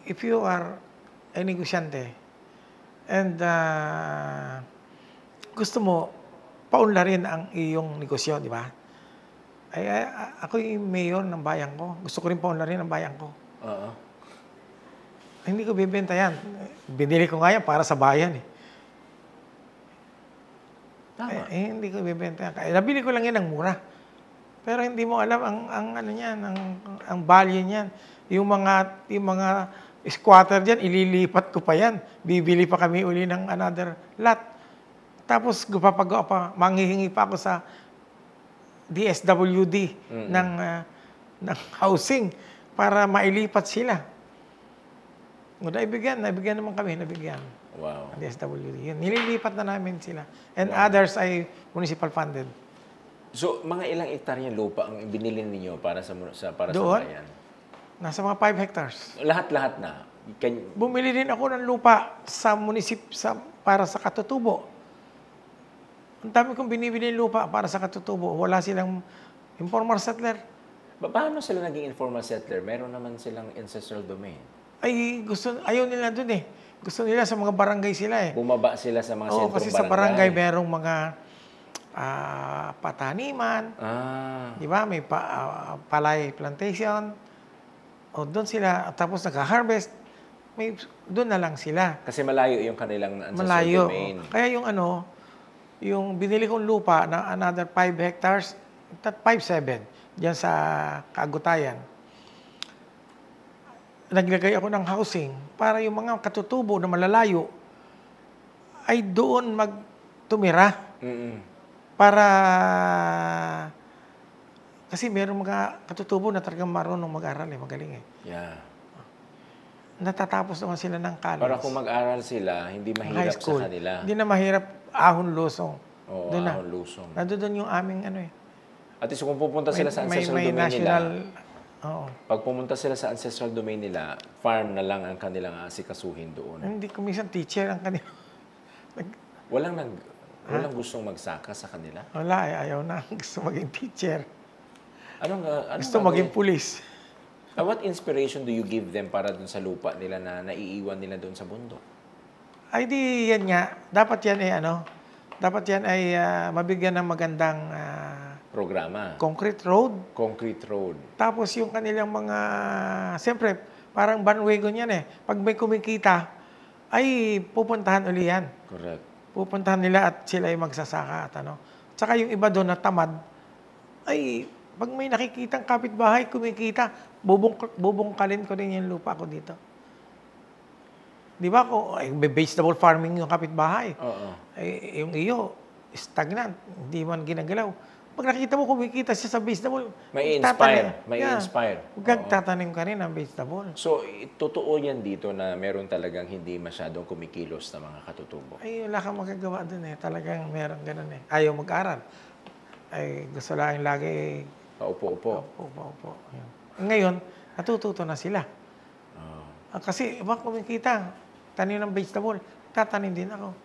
if you are a negosyante and gusto mo, paunlarin ang iyong negosyo, di ba? Ako yung mayor ng bayan ko. Gusto ko rin paunlarin ang bayan ko. Hindi ko bibenta yan. Binili ko nga yan para sa bayan eh. Tama. Hindi ko bibenta. Nabili ko lang yan ng mura. Pero hindi mo alam ang value niyan. Yung mga squatter diyan, ililipat ko pa yan. Bibili pa kami uli ng another lot. Tapos papagawa pa, manghihingi pa ako sa DSWD ng housing para mailipat sila. Nabigyan naman kami, nabigyan. Wow. DSWD. Yun, nililipat na namin sila. And others ay municipal funded. So, mga ilang hektarya lupa ang binili ninyo para sa Doon? bayan? Nasa mga 5 hectares. Lahat-lahat na? Bumili din ako ng lupa sa para sa Katutubo. Ang dami kong binibili lupa para sa Katutubo. Wala silang informal settler. Paano sila naging informal settler? Meron naman silang ancestral domain. Ayaw nila dun eh. Gusto nila sa mga barangay sila eh. Bumaba sila sa mga sentrong kasi sa barangay merong mga pataniman. Di ba? May palay plantation. Doon sila, tapos nag-harvest. Doon na lang sila. Kasi malayo yung kanilang ancestral domain. Kaya yung binili kong lupa na another 5 hectares, 5'7", diyan sa Kaagutayan. Naglagay ako ng housing para yung mga katutubo na malalayo ay doon magtumira. Para, kasi meron mga katutubo na talagang marunong mag-aral magaling Yeah. Natatapos naman sila ng college. Para kung mag-aral sila, hindi mahirap high school. sa kanila. Hindi na mahirap ahon-lusong. Oo, Doon ahon-lusong. Nandoon yung aming At least kung pupunta sila sa ancestral may domain national, nila, pag pumunta sila sa ancestral domain nila, farm na lang ang kanilang asikasuhin doon. Hindi ko minsan teacher ang kanila. Walang gustong magsaka sa kanila? Wala, ayaw na. Gusto maging teacher. Anong Gusto maging pulis. What inspiration do you give them para dun sa lupa nila na naiiwan nila doon sa bundok? Ay di yan nga. Dapat yan ay mabigyan ng magandang Programa. concrete road. Concrete road. Tapos yung kanilang mga, siyempre, parang bandwagon yan Pag may kumikita, ay pupuntahan uli yan. Correct. Pupuntahan nila at sila ay magsasaka at Tsaka yung iba doon na tamad, ay pag may nakikitang kapitbahay, kumikita, bubungkalin ko rin yung lupa ko dito. Di ba? May vegetable farming yung kapitbahay. Oo. Yung iyo, stagnant, hindi man ginagalaw. Pag nakita mo kumikita siya sa vegetable, May inspire. Huwag kang tatanim ka rin ng vegetable. So, totoo yan dito na meron talagang hindi masyadong kumikilos na mga katutubo. Ay, wala kang magagawa dun Talagang meron ganun Ayaw mag-aral. Ay, gusto lang lagi Paupo-upo. Paupo. Ngayon, natututo na sila. Kasi, kumikita, tanim ng vegetable, tatanim din ako.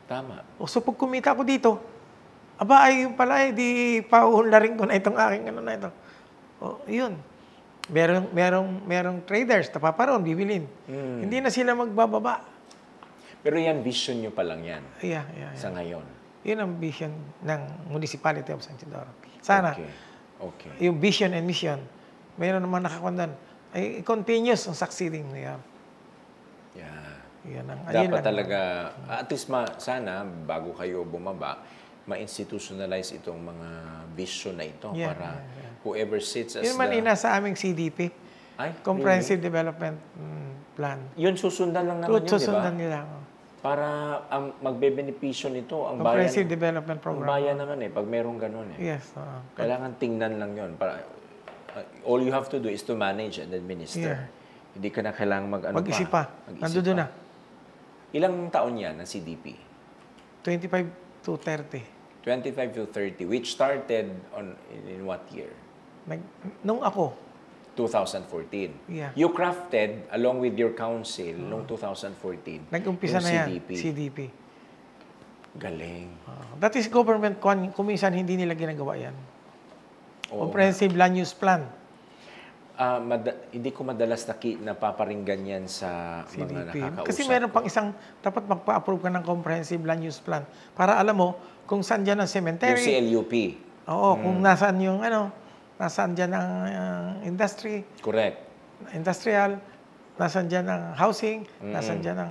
Tama. So, pag kumita ako dito, ay yung pala di pauunlarin ko na itong aking na ito. Yun. Merong traders, tapaparoon, bibilin. Hindi na sila magbababa. Pero yan, vision nyo pa lang yan. Yeah. Sa ngayon. Yun ang vision ng Municipality of San Isidro. Sana, Okay. yung vision and mission, mayroon naman nakakundan, ay continuous ang succeeding na yan. Yeah. Yan ang, Dapat talaga, at least sana, bago kayo bumaba, ma-institutionalize itong mga vision na ito para whoever sits as yun man sa aming CDP, Comprehensive Development Plan. Yun susundan lang naman yun, di ba? Susundan nila. Para ang magbe-benepisyo nito, ang Comprehensive bayan. Development Program. Ang bayan naman pag merong ganun Yes. Kailangan tingnan lang yun. Para, all you have to do is to manage and administer. Hindi ka na kailangang mag-isip pa. Nandoon na. Ilang taon yan ang CDP? 25 to 30. 25 to 30, which started in what year? Nung ako. 2014. Yeah. You crafted, along with your council, noong 2014. Nag-umpisa na yan, CDP. Galing. That is government, kuminsan hindi nila ginagawa yan. Comprehensive Land Use Plan. Hindi ko madalas napaparinggan yan sa CDP. mga nakakausap. Kasi meron pang dapat magpa-approve ka ng Comprehensive Land Use Plan para alam mo kung saan dyan ang cemetery. Yung CLUP. Oo, kung nasaan yung nasaan dyan ang industry. Correct. Industrial, nasaan dyan ang housing, nasaan dyan ang...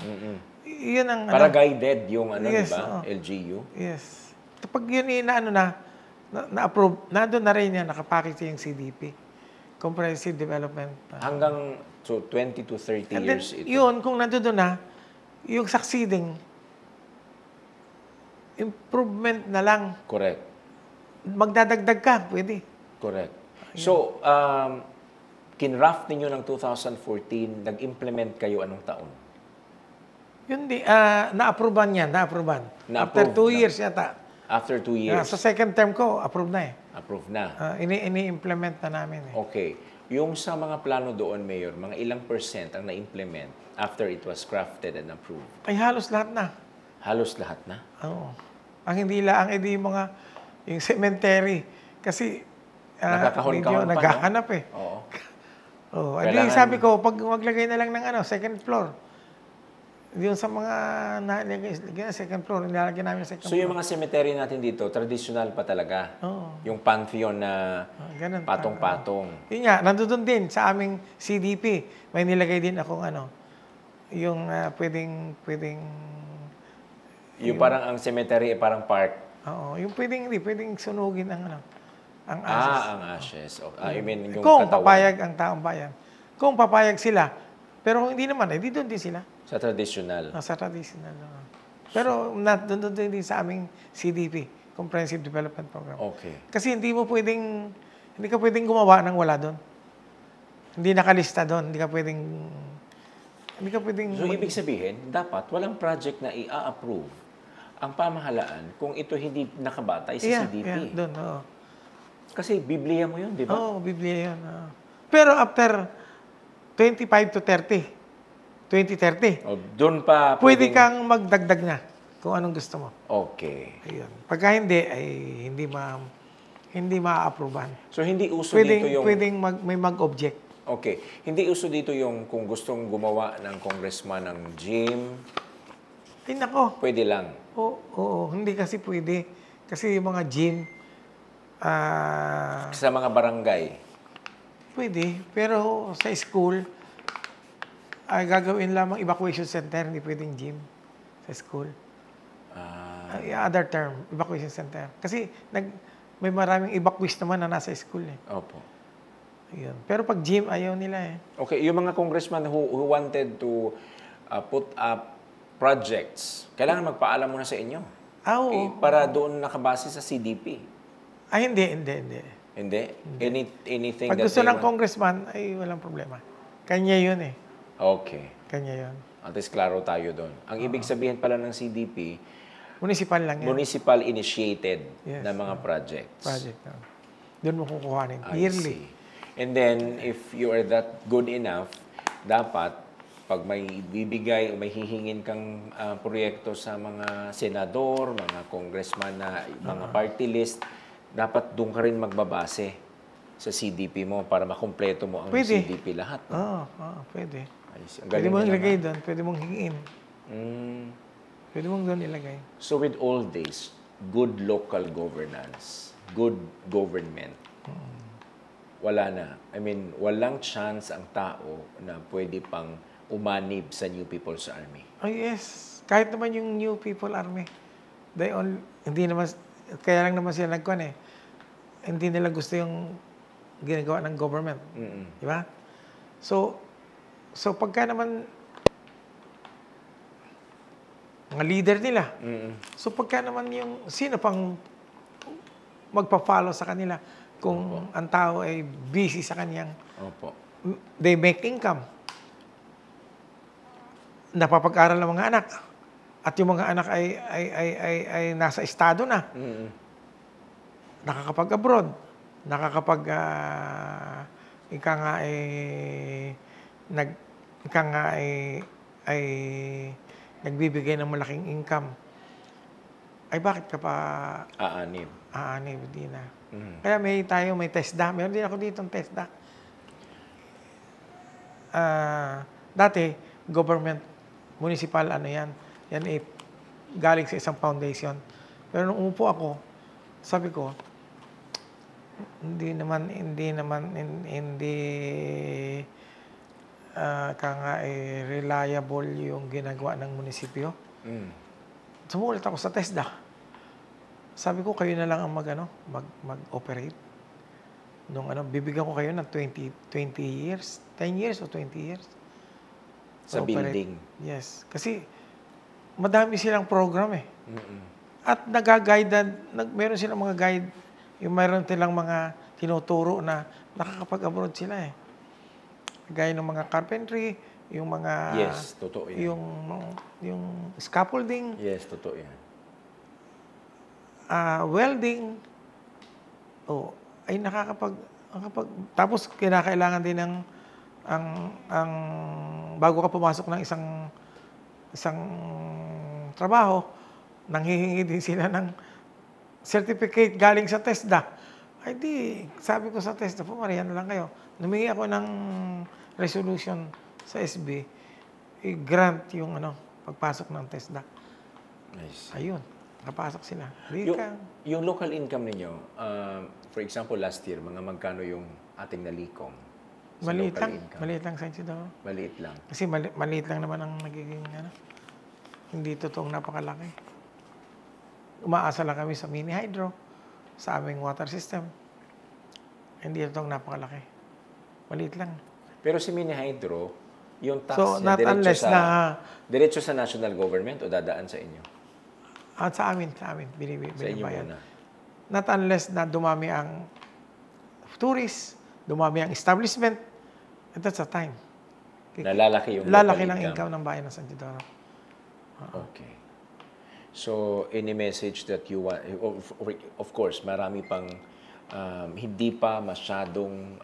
Yun ang... Para guided yung yes, di ba? LGU. Yes. Kapag yun na-approve, nandun na rin yan, nakapackage yung CDP. Comprehensive Development. Hanggang 20 to 30 and years then, ito. yun, kung nandun na, yung succeeding, improvement na lang. Correct. Magdadagdag ka, pwede. Correct. So, kinraft ninyo ng 2014, nag-implement kayo anong taon? Yun na-approvean yan, na-approvean. After 2 years yata. After 2 years? Sa second term ko, approve na Approve na? Ini-implement na namin Okay. Yung sa mga plano doon, Mayor, mga ilang percent ang na-implement after it was crafted and approved? Ay, halos lahat na. Halos lahat na? Oo. Ang hindi lang, yung cemetery. Kasi, nakakahon-kahon pa, naghahanap Oo. Sabi ko, pag maglagay na lang ng second floor, yung sa mga second floor, nilalagyan namin second floor. So yung mga cemetery natin dito, traditional pa talaga? Oo. Yung pantheon na patong-patong? Yun nga, nandun din sa aming CDP. May nilagay din akong yung pwedeng... Yung parang ang cemetery ay parang park? Oo, yung pwedeng sunugin ang Ang ashes. Ang ashes. I mean, yung Kung katawan. papayag ang taong bayan. Kung papayag sila, pero hindi naman, di doon din sila. Sa traditional. Sa traditional. Pero doon din sa aming CDP, Comprehensive Development Program. Okay. Kasi hindi ka pwedeng gumawa ng wala doon. Hindi nakalista doon, hindi ka pwedeng. So, ibig sabihin, dapat walang project na i-approve ang pamahalaan kung ito hindi nakabatay sa CDP. Yeah, doon, oo. Kasi Biblia mo yun, di ba? Oo, Biblia yun. Pero after 25 to 2030, Doon pa pwede kang magdagdag na kung anong gusto mo. Okay. Ayun. Pagka hindi, ay hindi ma-approvean. So, hindi uso dito yung... Pwedeng may mag-object. Okay. Hindi uso dito yung kung gustong gumawa ng congressman ng gym, Ay, nako. pwede lang. Oo, hindi kasi pwede. Kasi yung mga gym, Sa mga barangay. pwede. Pero sa school, ay gagawin lamang evacuation center, hindi pwedeng gym sa school. Other term, evacuation center. Kasi may maraming evacuees naman na nasa school eh. Opo. Ayun. Pero pag gym, ayaw nila eh. Okay, yung mga congressman who wanted to put up projects, kailangan magpaalam muna sa inyo. Oo. Para doon nakabase sa CDP. Ay, hindi. Hindi? Anything Pag that gusto they ng want? congressman, ay walang problema. Kanya yun eh. Okay. Kanya yun. At least klaro tayo doon. Ang ibig sabihin pala ng CDP, Municipal lang yan. municipal initiated Yes. na mga projects. Project. Doon mo kukuhanin. I Yearly. see. And then, if you are that good enough, dapat, pag may bibigay o may hihingin kang proyekto sa mga senador, mga congressman na mga party list, dapat doon ka rin magbabase sa CDP mo para makumpleto mo ang Pwede. CDP lahat. Oo, pwede. Ay, ang Pwede galing mong na ilagay naman. doon. Pwede mong hingin. Pwede mong doon ilagay. So with all this, good local governance, good government, wala na. I mean, walang chance ang tao na pwede pang umanib sa New People's Army. Oh yes. Kahit naman yung New People Army, hindi naman, kaya lang naman sila nagkuhan eh. Hindi nila gusto yung ginagawa ng government. Di ba? So pagka naman mga leader nila, so pagka naman yung sino pang magpa-follow sa kanila kung ang tao ay busy sa kanyang Opo. they make income. Napapag-aral ng mga anak. At yung mga anak ay nasa estado na. Nakakapag-abroad. Ika nga ay nagbibigay ng malaking income. Ay bakit ka pa Aanib. aanib? Di na. Kaya may TESDA. Meron din ako dito ng TESDA. Dati, government, municipal, yan galing sa isang foundation. Pero nung umupo ako, sabi ko, hindi reliable yung ginagawa ng munisipyo. Sumulat ako sa TESDA. Sabi ko, kayo na lang ang mag-operate. Bibigyan ko kayo ng 20 years, 10 years o 20 years. Sa building. Yes. Kasi madami silang program eh. At nag-guide, meron silang mga guide, yung meron silang mga tinuturo na nakakapag-abroad sila eh. Gaya ng mga carpentry, yung mga... Yes, totoo yan. Yung scaffolding. Yes, totoo yan. Welding. Ay tapos kinakailangan din ng bago ka pumasok ng isang trabaho, nanghihingi din sila ng certificate galing sa TESDA. Ay di, sabi ko sa TESDA, pumarihan na lang kayo. Numingi ako ng resolution sa SB, i-grant yung pagpasok ng TESDA. Nice. Ayun, nakapasok sila. Yung local income ninyo, for example, last year, mga magkano yung ating nalikom? Maliit lang sa inyo daw. Maliit lang. Kasi maliit lang naman ang nagiging hindi totoong napakalaki. Umaasa lang kami sa mini hydro, sa aming water system. Hindi itong napakalaki. Maliit lang. Pero si Mini Hydro, yung tax So, niya not unless diretso sa national government o dadaan sa inyo? sa amin, Sa inyo binibayan. muna. Not unless na dumami ang tourists, dumami ang establishment, and that's the time. Nalalaki yung Lalaki local ng income ng bayan ng San Isidoro. Okay. So, any message that you want, of course, marami pang hindi pa masyadong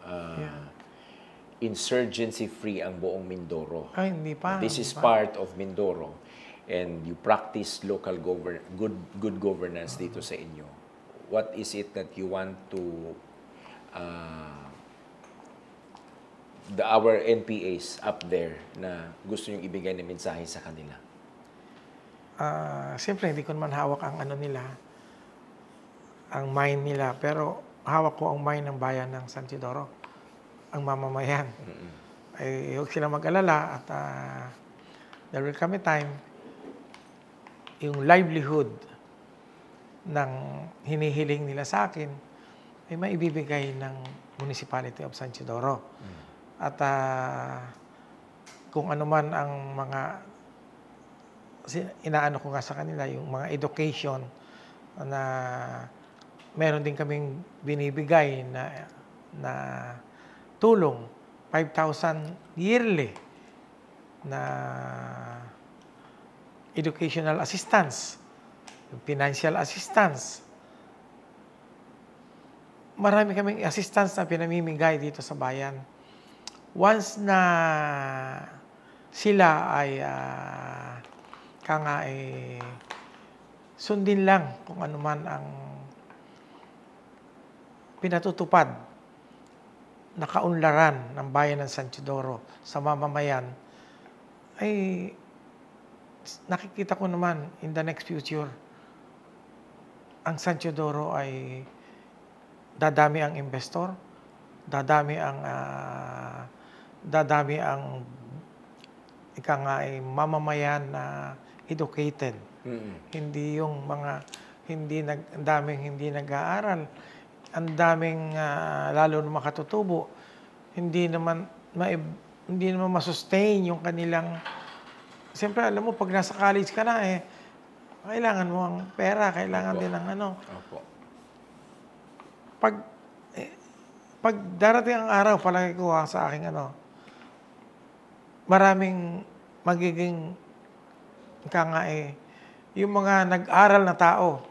insurgency-free ang buong Mindoro. Ay, hindi pa. This is part of Mindoro and you practice local good governance dito sa inyo. What is it that you want to our NPAs up there na gusto nyong ibigay na mensahe sa kanila? Siyempre, hindi ko naman hawak ang nila, ang mind nila, pero hawak ko ang mind ng bayan ng San Isidoro, ang mamamayan. Ay, huwag sila mag-alala at there will come a time yung livelihood ng hinihiling nila sa akin ay maibibigay ng Municipality of San Isidoro. At kung ano man ang mga inaano ko nga sa kanila, yung mga education na meron din kaming binibigay na tulong, 5,000 yearly na educational assistance, financial assistance. Marami kaming assistance na pinamimigay dito sa bayan. Once na sila ay sundin lang kung ano man ang pinatutupad na kaunlaran ng bayan ng San Isidoro sa mamamayan, ay nakikita ko naman in the next future, ang San Isidoro ay dadami ang investor, dadami ang mamamayan na educated. Hindi yung mga hindi nag-aaral, ang daming lalo na makatutubo, hindi naman masustain yung kanilang. Siyempre, alam mo, pag nasa college ka na, kailangan mo ang pera, kailangan din ng Opo. Pag darating ang araw, palagi ko sa aking maraming magiging yung mga nag-aral na tao,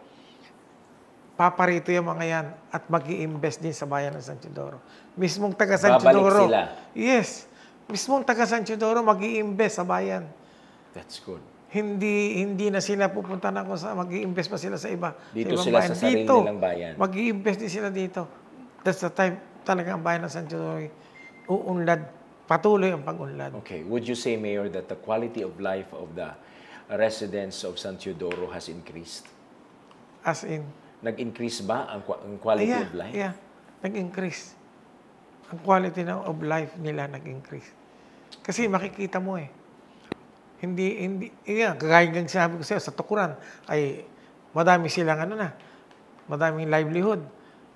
paparito yung mga yan at mag-i-invest din sa bayan ng San Isidoro. Mismong taga San Isidoro. Babalik sila. Yes. Mismong taga San Isidoro mag-i-invest sa bayan. That's good. Hindi na sila pupunta na kung mag-i-invest pa sila sa iba. Dito sa sila bayan. sa sarili nilang bayan. Mag-i-invest din sila dito. That's the time talaga ang bayan ng San Isidoro uunlad. Patuloy ang pag-unlad. Okay. Would you say, Mayor, that the quality of life of the residents of San Isidoro has increased? As in? Nag-increase ba ang quality of life? Yeah, nag-increase. Ang quality of life nila nag-increase. Kasi makikita mo kagaya ng sinabi ko sa'yo, sa Tukuran, ay madami silang madaming livelihood.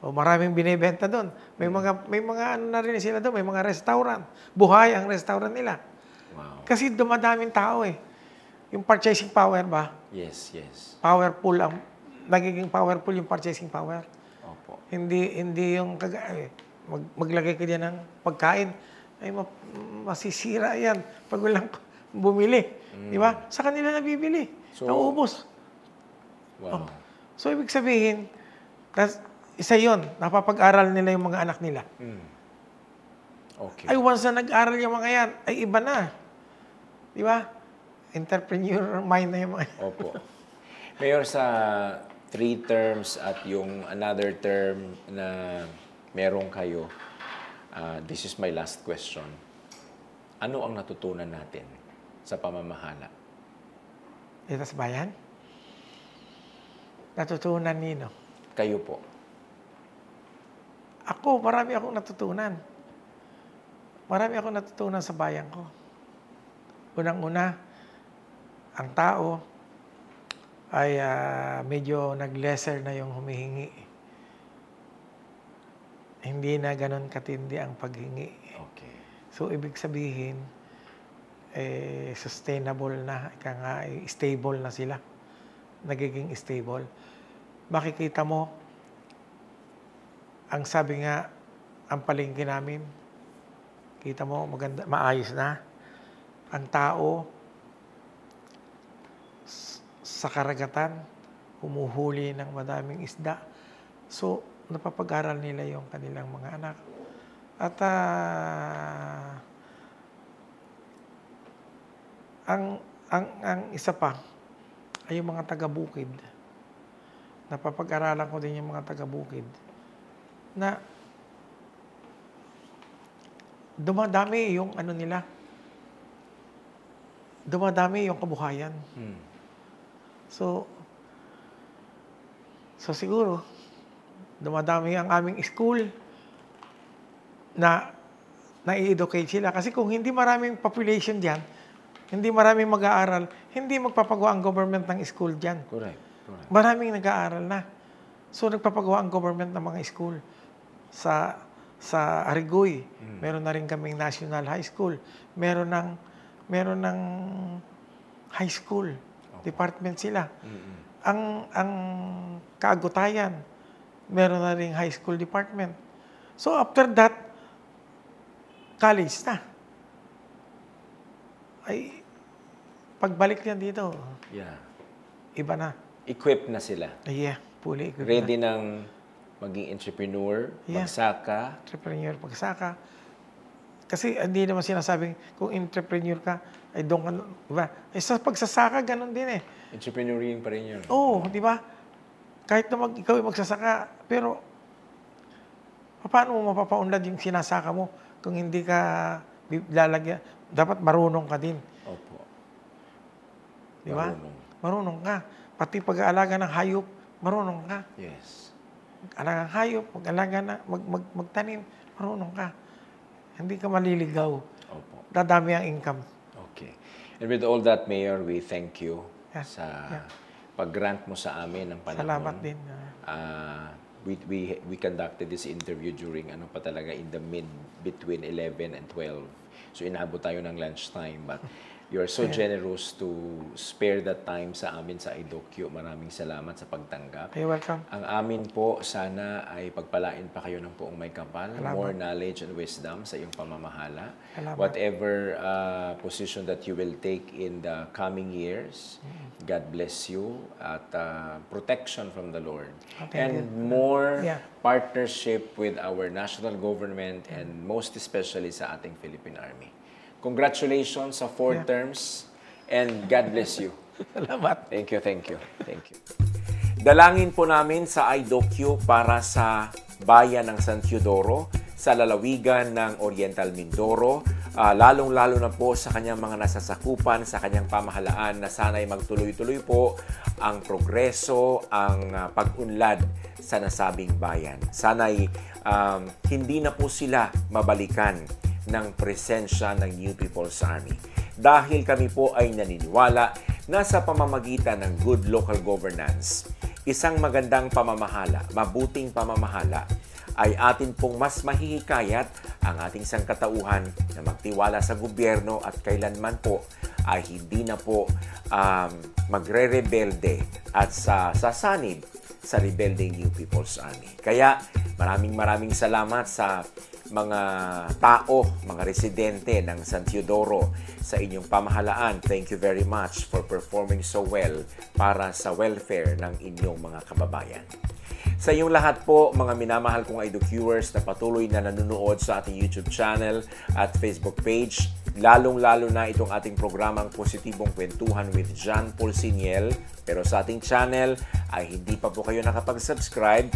O maraming binibenta doon. May mga na rin sila doon, may mga restaurant. Buhay ang restaurant nila. Wow. Kasi dumadaming tao Yung purchasing power ba? Yes. Nagiging powerful yung purchasing power. Opo. Hindi yung maglagay ka diyan ng pagkain, ay masisira yan pag walang bumili. Di ba? Sa kanila nabibili. So, naubos. Wow. So, ibig sabihin, isa yon, napapag-aral nila yung mga anak nila. Okay. Ay, once na nag-aral yung mga yan, ay iba na. Di ba? Entrepreneur mind na yung mga yan. Opo. Mayor, sa 3 terms at yung another term na meron kayo, this is my last question. Ano ang natutunan natin sa pamamahala? Dito sa bayan? Natutunan nino? Kayo po. Ako, marami akong natutunan. Marami akong natutunan sa bayan ko. Unang-una, ang tao ay medyo nag-lesser na yung humihingi. hindi na ganun katindi ang paghingi. Okay. So, ibig sabihin, sustainable na, stable na sila. Nagiging stable. Makikita mo, ang sabi nga, ang palengke namin, kita mo, maganda, maayos na. Ang tao, sa karagatan, humuhuli ng madaming isda. So, napapag-aral nila yung kanilang mga anak. At ang isa pa ay yung mga taga-bukid. Napapag-aralan ko din yung mga taga-bukid na dumadami yung ano nila. Dumadami yung kabuhayan. So siguro, dumadami ang aming school na i-educate sila. Kasi kung hindi maraming population diyan, hindi maraming mag-aaral, hindi magpapagawa ang government ng school diyan. Correct. Maraming nag-aaral na. So nagpapagawa ang government ng mga school. Sa Arigoy, meron na rin kaming National High School. Meron ng high school. Department sila. Ang Kaagutayan, meron na rin high school department. So after that, college na. Ay, pagbalik niyan dito, iba na. Equipped na sila. Yeah, fully equipped Ready na. ng maging entrepreneur, magsaka. Entrepreneur, magsaka. Kasi hindi naman sinasabing kung entrepreneur ka, ay doon ka, diba? Sa pagsasaka, ganun din eh. Entrepreneuring pa rin yun. Oo, di ba? Kahit na ikaw ay magsasaka, pero paano mo mapapaunlad yung sinasaka mo kung hindi ka lalagyan? Dapat marunong ka din. Opo. Di ba? Marunong ka. Pati pag-aalaga ng hayop, marunong ka. Yes. Alaga ng hayop, mag-alaga na, magtanim, marunong ka. Hindi ka maliligaw. Opo. Dadami ang income. Okay. And with all that, Mayor, we thank you sa Yeah. pag-grant mo sa amin ng panahon. Salamat din. We conducted this interview during pa talaga in the between 11 and 12. So inabot tayo ng lunchtime, but you are so generous to spare that time sa amin sa iDocu. Maraming salamat sa pagtanggap. You're welcome. Ang amin po, sana ay pagpalain pa kayo ng buong may kapal. Salamat. More knowledge and wisdom sa iyong pamamahala. Salamat. Whatever position that you will take in the coming years, God bless you at protection from the Lord. And more partnership with our national government and most especially sa ating Philippine Army. Congratulations sa 4 terms and God bless you. Salamat. Thank you. Dalangin po namin sa iDocu para sa bayan ng San Teodoro, sa lalawigan ng Oriental Mindoro, lalong-lalo na po sa kanyang mga nasasakupan, sa kanyang pamahalaan na sana'y magtuloy-tuloy po ang progreso, ang pag-unlad sa nasabing bayan. Sana'y hindi na po sila mabalikan ng presensya ng New People's Army. Dahil kami po ay naniniwala na sa pamamagitan ng good local governance, isang magandang pamamahala, mabuting pamamahala, ay atin pong mas mahihikayat ang ating sangkatauhan na magtiwala sa gobyerno at kailanman po ay hindi na po magre-rebelde at sasanib sa rebelding New People's Army. Kaya maraming salamat sa mga tao, mga residente ng San Teodoro sa inyong pamahalaan. Thank you very much for performing so well para sa welfare ng inyong mga kababayan. Sa inyong lahat po, mga minamahal kong iDocuers na patuloy na nanonood sa ating YouTube channel at Facebook page, lalong-lalo na itong ating programang Positibong Kwentuhan with John Paul Siniel. Pero sa ating channel ay hindi pa po kayo nakapag-subscribe.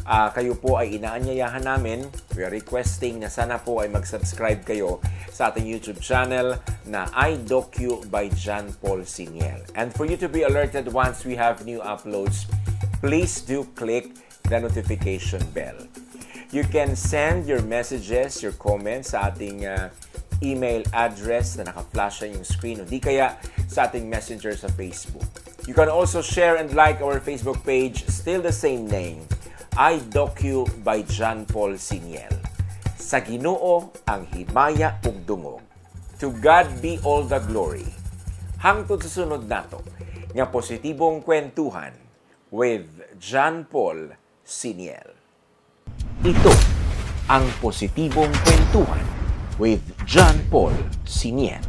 Kayo po ay inaanyayahan namin. We are requesting na sana po ay mag-subscribe kayo sa ating YouTube channel na iDocu by John Paul Siniel. And for you to be alerted once we have new uploads, please do click the notification bell. You can send your messages, your comments sa ating email address na naka-flash sa yung screen o di kaya sa ating messenger sa Facebook. You can also share and like our Facebook page, still the same name, iDocu by John Paul Siniel. Sa Ginoo ang himaya ug dungog. To God be all the glory. Hangtod sa sunod nato nga positibong kwentuhan with John Paul Siniel. Ito ang positibong kwentuhan with John Paul Siniel.